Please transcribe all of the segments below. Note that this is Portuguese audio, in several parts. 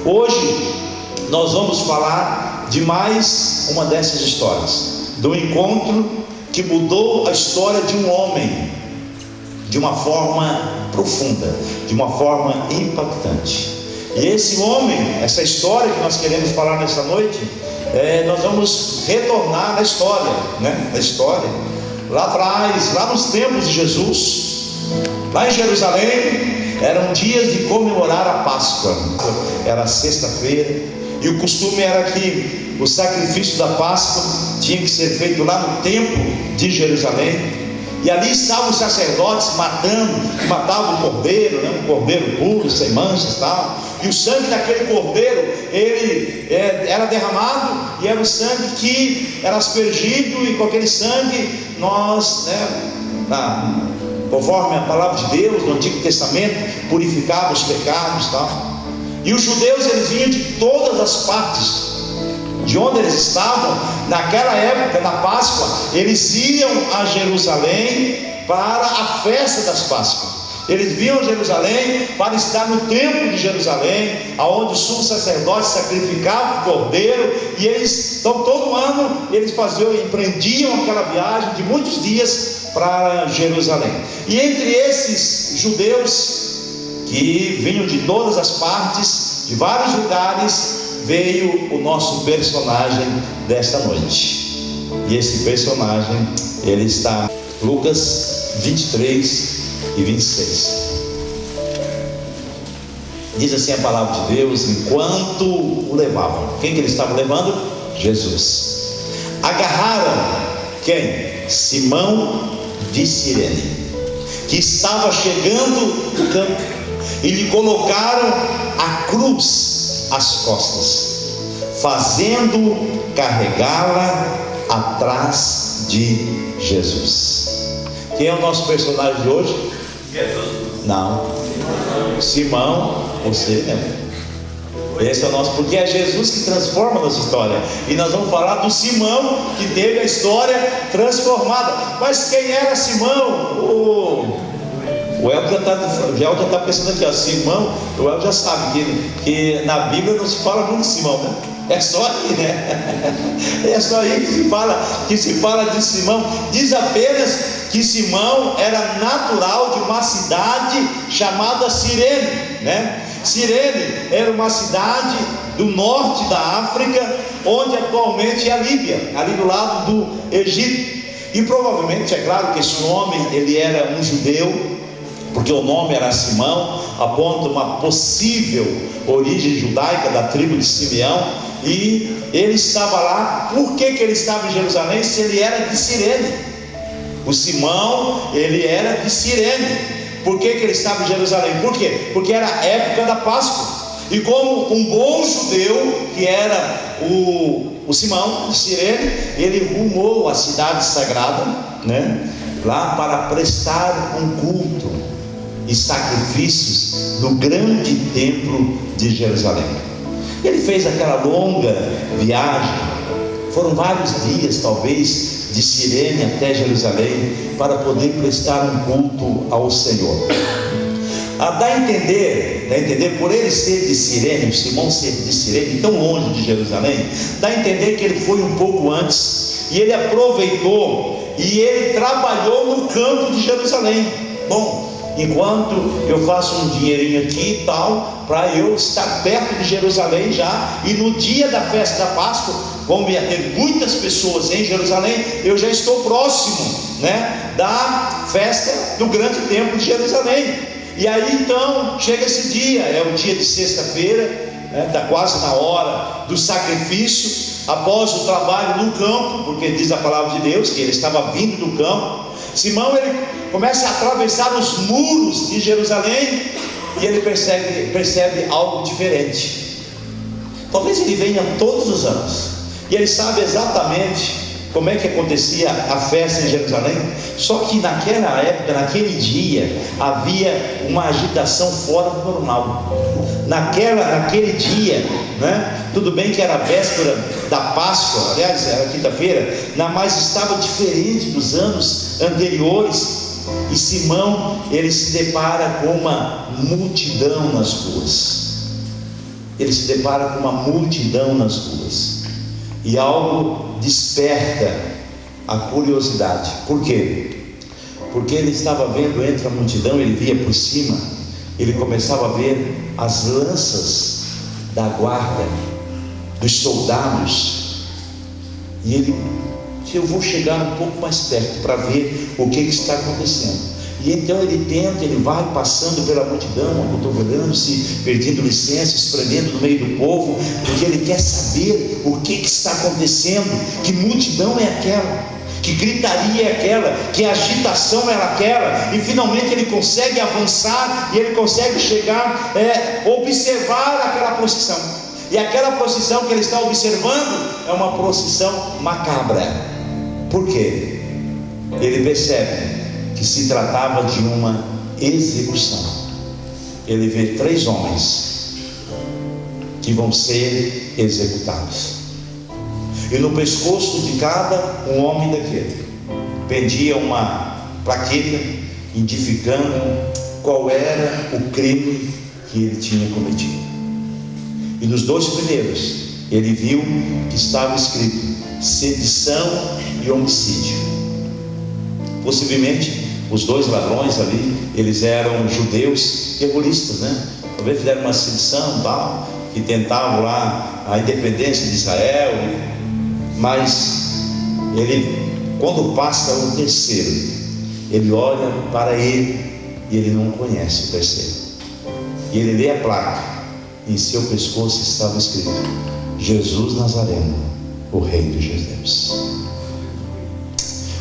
Hoje nós vamos falar de mais uma dessas histórias, do encontro que mudou a história de um homem de uma forma profunda, de uma forma impactante. E esse homem, essa história que nós queremos falar nessa noite, nós vamos retornar na história, Na história, lá atrás, lá nos tempos de Jesus, lá em Jerusalém, eram dias de comemorar a Páscoa. Era sexta-feira, e o costume era que o sacrifício da Páscoa tinha que ser feito lá no templo de Jerusalém. E ali estavam os sacerdotes matavam o cordeiro, um cordeiro puro, sem manchas e tal. E o sangue daquele cordeiro, ele era derramado, e era o sangue que era aspergido, e com aquele sangue nós, conforme a palavra de Deus no Antigo Testamento, purificava os pecados e tal. E os judeus, eles vinham de todas as partes de onde eles estavam. Naquela época, na Páscoa, eles iam a Jerusalém para a festa das Páscoas. Eles vinham a Jerusalém para estar no templo de Jerusalém, aonde o sumo sacerdote sacrificava o cordeiro. E eles, então, todo ano eles empreendiam aquela viagem de muitos dias para Jerusalém. E entre esses judeus que vinham de todas as partes, de vários lugares, veio o nosso personagem desta noite. E esse personagem, ele está em Lucas 23 e 26. Diz assim a palavra de Deus: enquanto o levavam, quem que eles estavam levando? Jesus. Agarraram quem? Simão de Cirene, que estava chegando do campo, e lhe colocaram a cruz às costas, fazendo carregá-la atrás de Jesus. Quem é o nosso personagem de hoje? Jesus. Não, Simão, você lembra? Esse é o nosso, porque é Jesus que transforma a nossa história. E nós vamos falar do Simão que teve a história transformada. Mas quem era Simão? O Elton já está pensando aqui, Simão. O Elton já sabe que na Bíblia não se fala muito de Simão, né? É só aí, É só aí que se fala de Simão. Diz apenas que Simão era natural de uma cidade chamada Cirene, Cirene era uma cidade do norte da África, onde atualmente é a Líbia, ali do lado do Egito. E provavelmente, é claro que esse homem, ele era um judeu, porque o nome era Simão, aponta uma possível origem judaica da tribo de Simeão. E ele estava lá. Por que ele estava em Jerusalém se ele era de Cirene? O Simão, ele era de Cirene. Por que ele estava em Jerusalém? Por quê? Porque era a época da Páscoa. E como um bom judeu, que era o Simão de Cirene, ele rumou à cidade sagrada, lá para prestar um culto e sacrifícios no grande templo de Jerusalém. Ele fez aquela longa viagem, foram vários dias talvez, de Cirene até Jerusalém, para poder prestar um culto ao Senhor. Dá a entender, por ele ser de Cirene, o Simão ser de Cirene, tão longe de Jerusalém, dá a entender que ele foi um pouco antes, e ele aproveitou, e ele trabalhou no campo de Jerusalém. Bom, enquanto eu faço um dinheirinho aqui e tal, para eu estar perto de Jerusalém já, e no dia da festa da Páscoa, como ia ter muitas pessoas em Jerusalém, eu já estou próximo, da festa do grande templo de Jerusalém. E aí então chega esse dia, é o dia de sexta-feira, está quase na hora do sacrifício, após o trabalho no campo, porque diz a palavra de Deus que ele estava vindo do campo. Simão, ele começa a atravessar os muros de Jerusalém, e ele percebe algo diferente. Talvez ele venha todos os anos, e ele sabe exatamente como é que acontecia a festa em Jerusalém. Só que naquela época, naquele dia, havia uma agitação fora do normal. Naquele dia, tudo bem que era a véspera da Páscoa, aliás, era quinta-feira, mas estava diferente dos anos anteriores. E Simão, ele se depara com uma multidão nas ruas. ele se depara com uma multidão nas ruas, e algo desperta a curiosidade. Por quê? Porque ele estava vendo entre a multidão, ele via por cima, ele começava a ver as lanças da guarda, dos soldados, e ele disse: eu vou chegar um pouco mais perto para ver o que está acontecendo. E então ele vai passando pela multidão, acotovelando-se, pedindo licença, espremendo no meio do povo, porque ele quer saber o que está acontecendo, que multidão é aquela, que gritaria é aquela, que agitação é aquela. E finalmente ele consegue avançar, e ele consegue chegar, observar aquela procissão. E aquela procissão que ele está observando é uma procissão macabra. Por quê? Ele percebe que se tratava de uma execução. Ele vê 3 homens que vão ser executados, e no pescoço de cada um homem daquele pendia uma plaqueta identificando qual era o crime que ele tinha cometido. E nos 2 primeiros ele viu que estava escrito sedição e homicídio. Possivelmente os 2 ladrões ali, eles eram judeus terroristas, né? Talvez fizeram uma sedição tal, que tentavam lá a independência de Israel. Mas ele, quando passa o terceiro, ele olha para ele e ele não conhece o terceiro. E ele lê a placa, e em seu pescoço estava escrito: Jesus Nazareno, o Rei dos Judeus.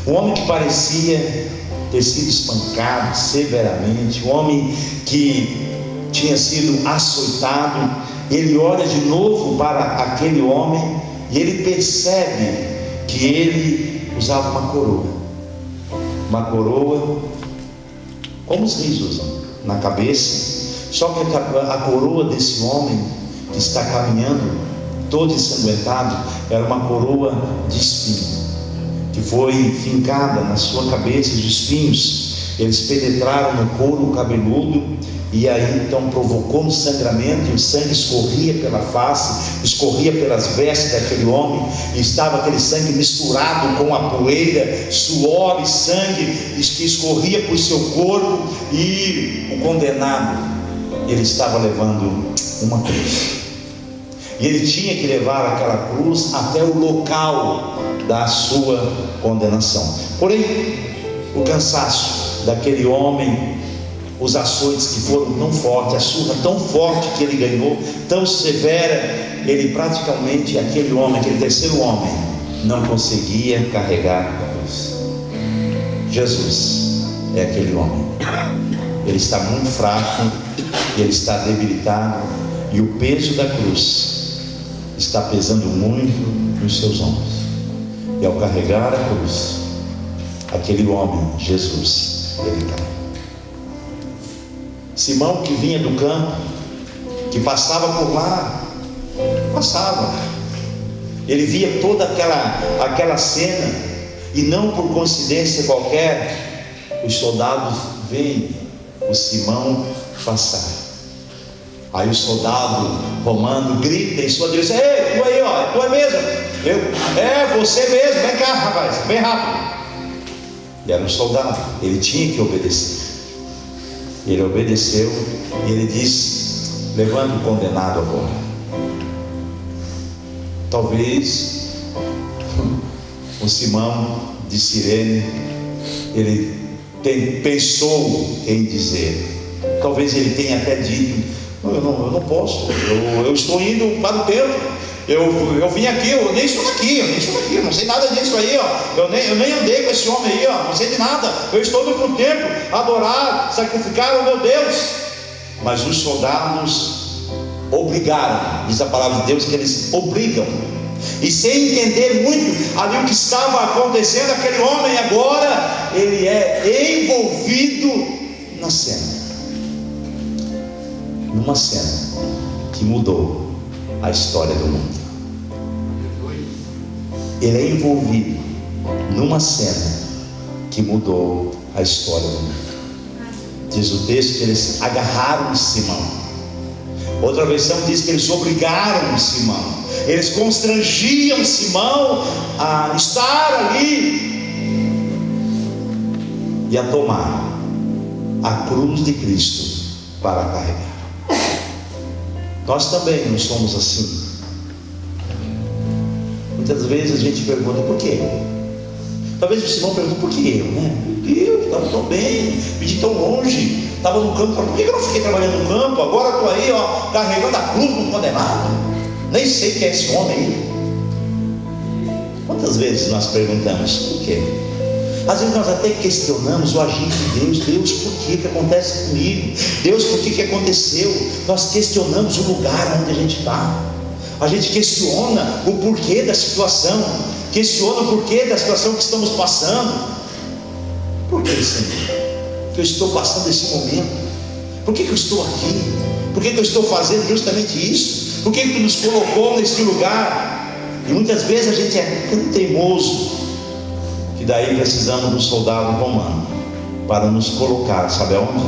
Um homem que parecia ter sido espancado severamente, um homem que tinha sido açoitado, ele olha de novo para aquele homem e ele percebe que ele usava uma coroa como os reis usam na cabeça. Só que a coroa desse homem que está caminhando todo ensanguentado era uma coroa de espinho, que foi fincada na sua cabeça. Os espinhos, eles penetraram no couro cabeludo, e aí então provocou um sangramento, e o sangue escorria pela face, escorria pelas vestes daquele homem, e estava aquele sangue misturado com a poeira, suor e sangue que escorria por seu corpo. E o condenado, ele estava levando uma cruz, e ele tinha que levar aquela cruz até o local da sua condenação. Porém, o cansaço daquele homem, os açoites que foram tão fortes, a surra tão forte que ele ganhou, tão severa, ele praticamente, aquele homem, aquele terceiro homem, não conseguia carregar a cruz. Jesus é aquele homem, ele está muito fraco, ele está debilitado, e o peso da cruz está pesando muito nos seus ombros. E ao carregar a cruz, aquele homem, Jesus, ele cai. Simão, que vinha do campo, que passava por lá, ele via toda aquela cena, e não por coincidência qualquer, os soldados veem o Simão passar. Aí o soldado romano grita em sua direção: ei, tu aí, ó, tu é mesmo? Você mesmo, vem cá, rapaz, vem rápido. E era um soldado, ele tinha que obedecer. Ele obedeceu, e ele disse: levando o condenado agora. Talvez o Simão de Cirene, ele pensou em dizer, talvez ele tenha até dito: eu não posso, eu estou indo para o templo, eu vim aqui, eu nem estou aqui, eu não sei nada disso aí, ó. Eu nem andei com esse homem aí, ó, não sei de nada, eu estou indo para o templo adorar, sacrificar o meu Deus. Mas os soldados obrigaram, diz a palavra de Deus, que eles obrigam, e sem entender muito ali o que estava acontecendo, aquele homem agora, ele é envolvido na cena, numa cena que mudou a história do mundo. Ele é envolvido numa cena que mudou a história do mundo. Diz o texto que eles agarraram Simão, Outra versão diz que eles obrigaram Simão, eles constrangiam Simão a estar ali e a tomar a cruz de Cristo para carregar. Nós também não somos assim. Muitas vezes a gente pergunta: por quê? Talvez o Simão pergunte: por que eu, né? Eu estava tão bem, pedi tão longe, estava no campo, por que eu não fiquei trabalhando no campo? Agora estou aí, ó, carregando a cruz do condenado. Nem sei quem é esse homem aí. Quantas vezes nós perguntamos por quê? Às vezes nós até questionamos o agir de Deus. Deus, por que acontece comigo? Deus, por que aconteceu? Nós questionamos o lugar onde a gente está. A gente questiona o porquê da situação, questiona o porquê da situação que estamos passando. Por que, Senhor, que eu estou passando esse momento? Por que eu estou aqui? Por que eu estou fazendo justamente isso? Por que Tu nos colocou nesse lugar? E muitas vezes a gente é tão teimoso que daí precisamos de um soldado romano para nos colocar, sabe aonde?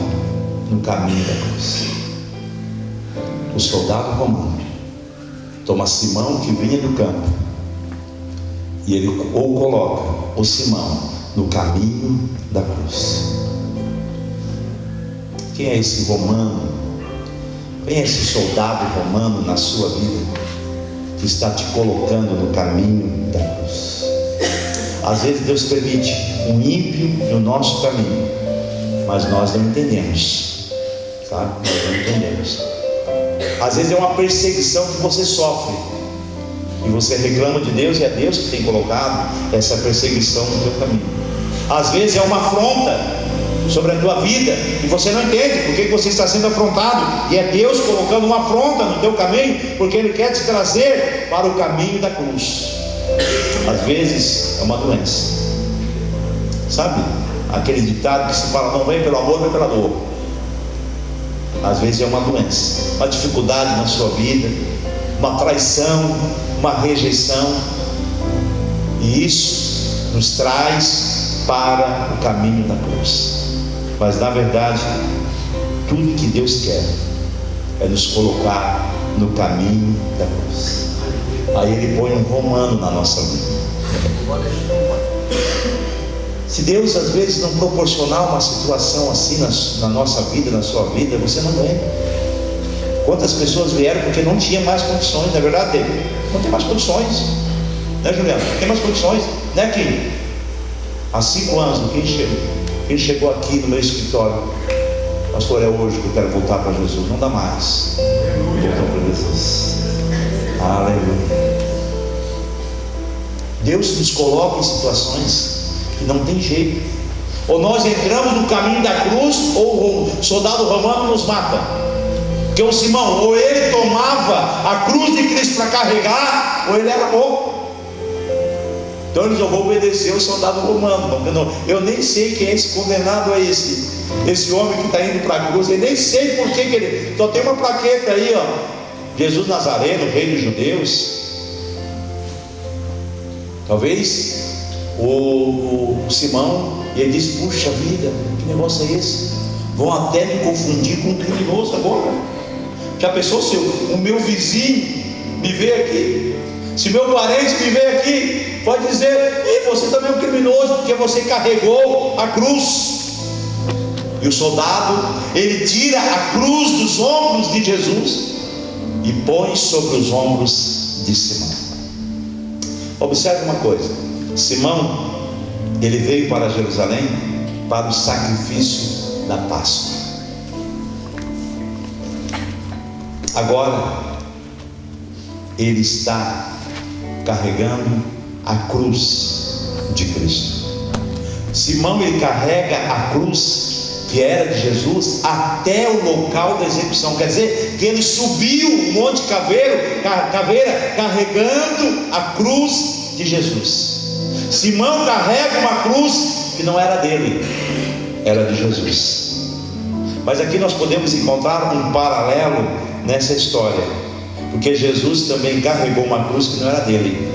No caminho da cruz. O soldado romano toma Simão, que vinha do campo, e ele ou coloca o Simão no caminho da cruz. Quem é esse romano? Quem é esse soldado romano na sua vida que está te colocando no caminho da cruz? Às vezes Deus permite um ímpio no nosso caminho, mas nós não entendemos, sabe? Nós não entendemos. Às vezes é uma perseguição que você sofre e você reclama de Deus, e é Deus que tem colocado essa perseguição no teu caminho. Às vezes é uma afronta sobre a tua vida e você não entende porque você está sendo afrontado, e é Deus colocando uma afronta no teu caminho, porque Ele quer te trazer para o caminho da cruz. Às vezes é uma doença, sabe? Aquele ditado que se fala: não vem pelo amor, vem pela dor. Às vezes é uma doença, uma dificuldade na sua vida, uma traição, uma rejeição, e isso nos traz para o caminho da cruz. Mas na verdade, tudo que Deus quer é nos colocar no caminho da cruz. Aí Ele põe um romano na nossa vida. Se Deus às vezes não proporcionar uma situação assim na nossa vida, na sua vida, você não vem. Quantas pessoas vieram porque não tinha mais condições? Não é verdade, David? Não tem mais condições, né, Juliano? Não tem mais condições, né, Kim? Há 5 anos, quem chegou aqui no meu escritório: pastor, é hoje que eu quero voltar para Jesus. Não dá mais. Voltou para Jesus. Aleluia. Deus nos coloca em situações que não tem jeito. Ou nós entramos no caminho da cruz, ou o soldado romano nos mata. Porque o Simão, ou ele tomava a cruz de Cristo para carregar, ou ele era louco. Então eles: eu vou obedecer o soldado romano. Eu nem sei quem é esse condenado, é esse homem que está indo para a cruz. Eu nem sei por que ele. Só tem uma plaqueta aí, ó: Jesus Nazareno, Rei dos Judeus. Talvez o Simão, e ele disse: puxa vida, que negócio é esse? Vão até me confundir com um criminoso agora. Já pensou se o meu vizinho me vê aqui? Se meu parente me vê aqui, pode dizer: e você também é um criminoso, porque você carregou a cruz. E o soldado, ele tira a cruz dos ombros de Jesus e põe sobre os ombros de Simão. Observe uma coisa: Simão, ele veio para Jerusalém para o sacrifício da Páscoa. Agora ele está carregando a cruz de Cristo. Simão, ele carrega a cruz que era de Jesus até o local da execução. Quer dizer que ele subiu o Monte Caveira carregando a cruz de Jesus. Simão carrega uma cruz que não era dele, era de Jesus. Mas aqui nós podemos encontrar um paralelo nessa história, porque Jesus também carregou uma cruz que não era dele.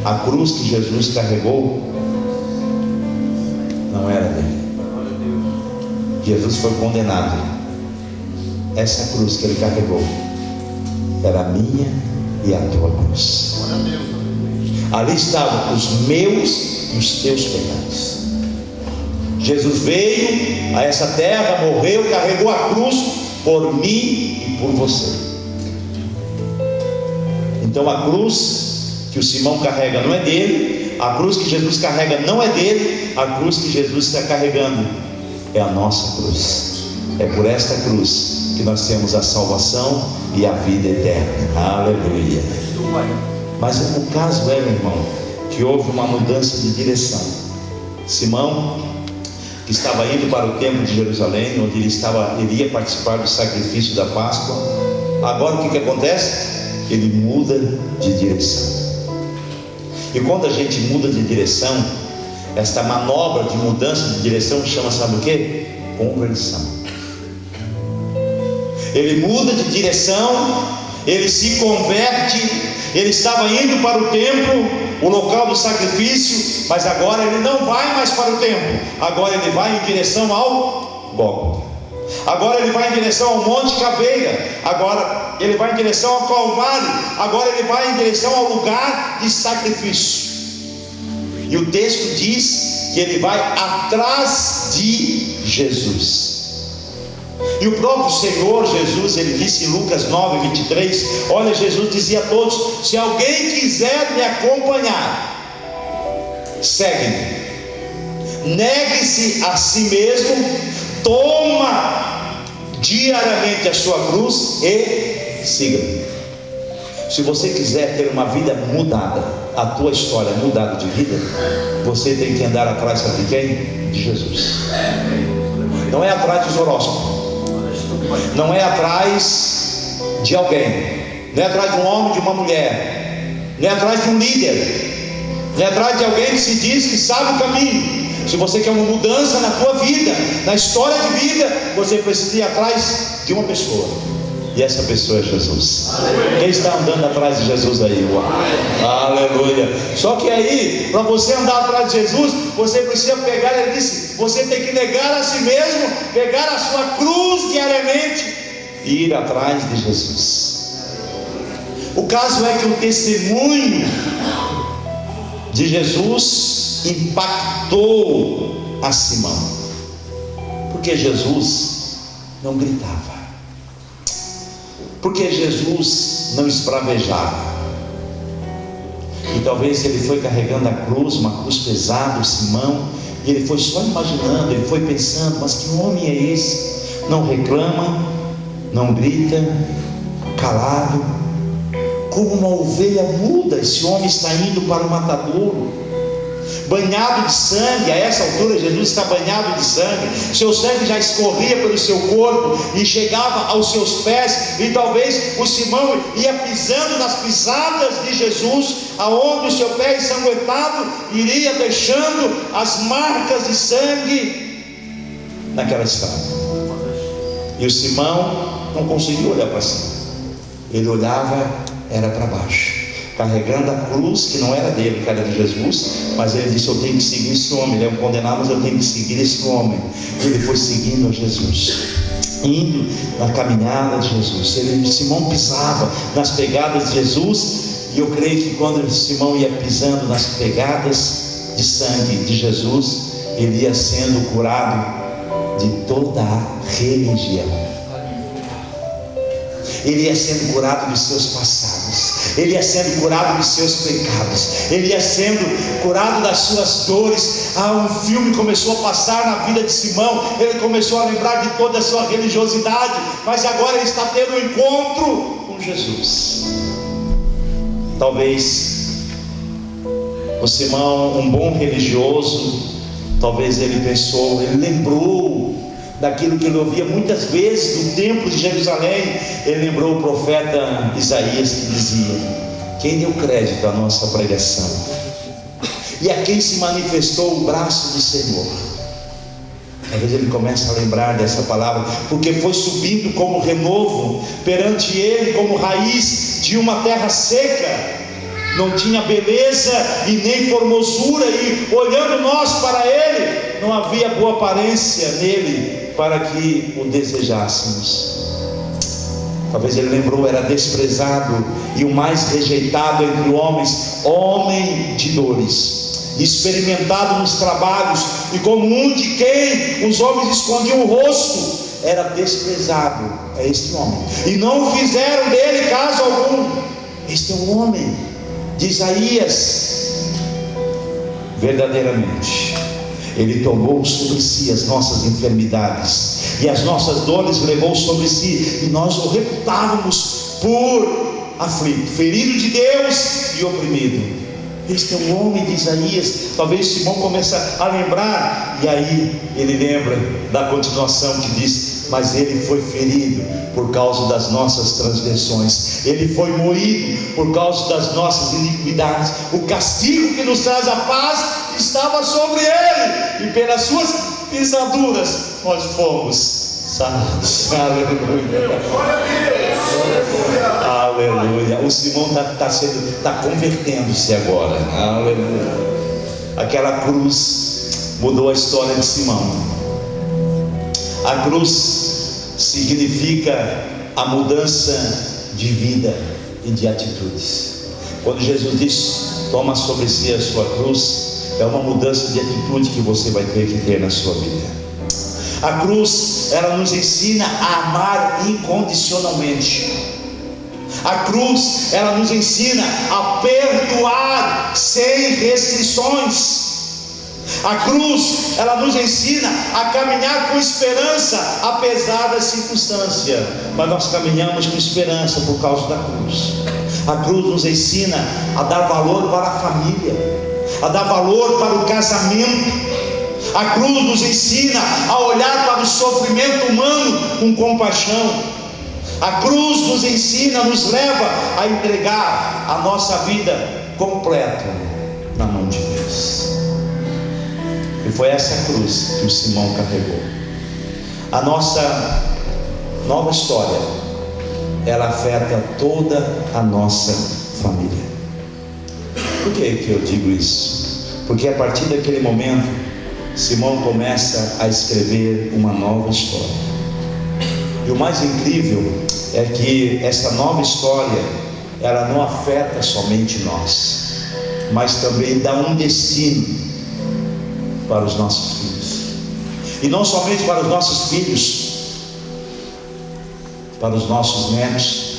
A cruz que Jesus carregou não era dele. Jesus foi condenado essa cruz que ele carregou era a minha e a tua cruz. Ali estavam os meus e os teus pecados. Jesus veio a essa terra, morreu, carregou a cruz por mim e por você. Então a cruz que o Simão carrega não é dele, a cruz que Jesus carrega não é dele, a cruz que Jesus está carregando é a nossa cruz. É por esta cruz que nós temos a salvação e a vida eterna. Aleluia. Mas o caso é, meu irmão, que houve uma mudança de direção. Simão, que estava indo para o templo de Jerusalém, onde ele ia participar do sacrifício da Páscoa, agora o que acontece? Ele muda de direção. E quando a gente muda de direção, esta manobra de mudança de direção chama, sabe o que? Conversão. Ele muda de direção, ele se converte. Ele estava indo para o templo, o local do sacrifício, mas agora ele não vai mais para o templo, agora ele vai em direção ao Gólgota, agora ele vai em direção ao Monte Caveira, agora ele vai em direção ao Calvário, agora ele vai em direção ao lugar de sacrifício. E o texto diz que ele vai atrás de Jesus. E o próprio Senhor Jesus, ele disse em Lucas 9:23, olha, Jesus dizia a todos: se alguém quiser me acompanhar, segue-me, negue-se a si mesmo, toma diariamente a sua cruz e siga-me. Se você quiser ter uma vida mudada, a tua história mudada de vida, você tem que andar atrás, sabe de quem? De Jesus. Não é atrás dos horóscopos, não é atrás de alguém, não é atrás de um homem, de uma mulher, não é atrás de um líder, não é atrás de alguém que se diz que sabe o caminho. Se você quer uma mudança na tua vida, na história de vida, você precisa ir atrás de uma pessoa, e essa pessoa é Jesus. Quem está andando atrás de Jesus aí? Uau. Aleluia. Só que aí, para você andar atrás de Jesus, você precisa pegar, ele disse, você tem que negar a si mesmo, pegar a sua cruz diariamente e ir atrás de Jesus. O caso é que o testemunho de Jesus impactou a Simão, porque Jesus não gritava, porque Jesus não esbravejava. E talvez ele foi carregando a cruz, uma cruz pesada, o Simão, e ele foi só imaginando, ele foi pensando, mas que homem é esse? Não reclama, não grita, calado, como uma ovelha muda. Esse homem está indo para o matadouro, banhado de sangue. A essa altura Jesus está banhado de sangue, seu sangue já escorria pelo seu corpo e chegava aos seus pés, e talvez o Simão ia pisando nas pisadas de Jesus, aonde o seu pé ensanguentado iria deixando as marcas de sangue naquela estrada. E o Simão não conseguia olhar para cima, ele olhava era para baixo, carregando a cruz que não era dele, que era de Jesus. Mas ele disse: eu tenho que seguir esse homem, ele é um condenado, mas eu tenho que seguir esse homem. Ele foi seguindo a Jesus, indo na caminhada de Jesus. Simão pisava nas pegadas de Jesus, e eu creio que quando Simão ia pisando nas pegadas de sangue de Jesus, ele ia sendo curado de toda a religião. Ele ia sendo curado dos seus passados, ele ia sendo curado dos seus pecados, ele ia sendo curado das suas dores. Um filme começou a passar na vida de Simão, ele começou a lembrar de toda a sua religiosidade, mas agora ele está tendo um encontro com Jesus. Talvez o Simão, um bom religioso, talvez ele pensou, ele lembrou daquilo que ele ouvia muitas vezes no templo de Jerusalém. Ele lembrou o profeta Isaías, que dizia: quem deu crédito à nossa pregação e a quem se manifestou o braço do Senhor. Talvez ele comece a lembrar dessa palavra, porque foi subindo como renovo perante ele, como raiz de uma terra seca, não tinha beleza e nem formosura, e olhando nós para ele, não havia boa aparência nele para que o desejássemos. Talvez ele lembrou, era desprezado e o mais rejeitado entre homens, homem de dores, experimentado nos trabalhos, e como um de quem os homens escondiam o rosto, era desprezado. É este homem, e não fizeram dele caso algum. Este é o homem de Isaías. Verdadeiramente ele tomou sobre si as nossas enfermidades e as nossas dores levou sobre si, e nós o reputávamos por aflito, ferido de Deus e oprimido. Este é o homem de Isaías. Talvez Simão comece a lembrar, e aí ele lembra da continuação que diz: mas ele foi ferido por causa das nossas transgressões, ele foi moído por causa das nossas iniquidades, o castigo que nos traz a paz estava sobre ele, e pelas suas pisaduras nós fomos sarados. Aleluia. Aleluia. O Simão está convertendo-se agora. Aleluia. Aquela cruz mudou a história de Simão. A cruz significa a mudança de vida e de atitudes. Quando Jesus diz: toma sobre si a sua cruz, é uma mudança de atitude que você vai ter que ter na sua vida. A cruz, ela nos ensina a amar incondicionalmente. A cruz, ela nos ensina a perdoar sem restrições. A cruz, ela nos ensina a caminhar com esperança apesar da circunstância, mas nós caminhamos com esperança por causa da cruz. A cruz nos ensina a dar valor para a família, a dar valor para o casamento. A cruz nos ensina a olhar para o sofrimento humano com compaixão. A cruz nos ensina, nos leva a entregar a nossa vida completa na mão de Deus. E foi essa cruz que o Simão carregou. A nossa nova história, ela afeta toda a nossa família. Por que eu digo isso? Porque a partir daquele momento, Simão começa a escrever uma nova história. E o mais incrível é que essa nova história, ela não afeta somente nós, mas também dá um destino para os nossos filhos. E não somente para os nossos filhos, para os nossos netos.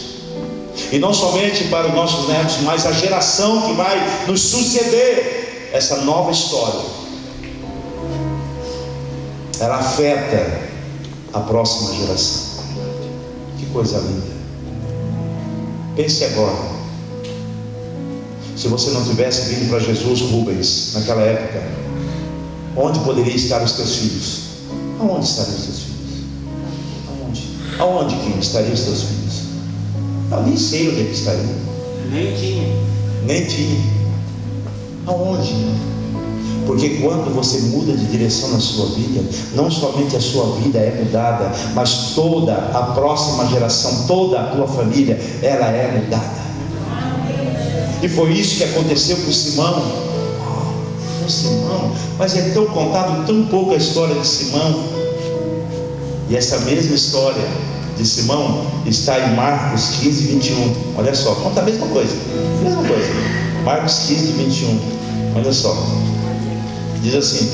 E não somente para os nossos netos, mas a geração que vai nos suceder. Essa nova história, ela afeta a próxima geração. Que coisa linda. Pense agora, se você não tivesse vindo para Jesus, Rubens, naquela época, onde poderia estar os teus filhos? Aonde estariam os teus filhos? Aonde que estariam os teus filhos? Eu nem sei onde é que estariam. Nem tinha. Aonde? Porque quando você muda de direção na sua vida, não somente a sua vida é mudada, mas toda a próxima geração, toda a tua família, ela é mudada. E foi isso que aconteceu com Simão. Simão, mas é tão contado tão pouco a história de Simão. E essa mesma história de Simão está em Marcos 15, 21. Olha só, conta a mesma coisa. Marcos 15, 21. Olha só. Diz assim: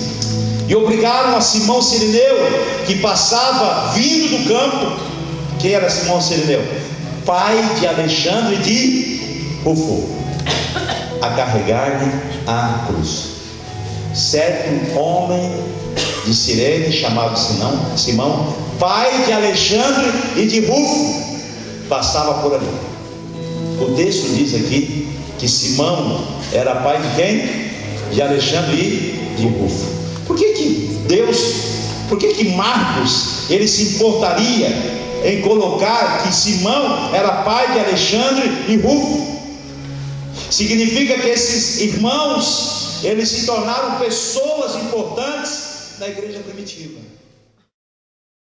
e obrigaram a Simão Cireneu, que passava vindo do campo. Quem era Simão Cireneu? Pai de Alexandre de Rufo, a carregar-lhe a cruz. Certo homem de Cirene, chamado Simão, pai de Alexandre e de Rufo, passava por ali. O texto diz aqui que Simão era pai de quem? De Alexandre e de Rufo. Por que Marcos ele se importaria em colocar que Simão era pai de Alexandre e Rufo? Significa que esses irmãos, eles se tornaram pessoas importantes na igreja primitiva.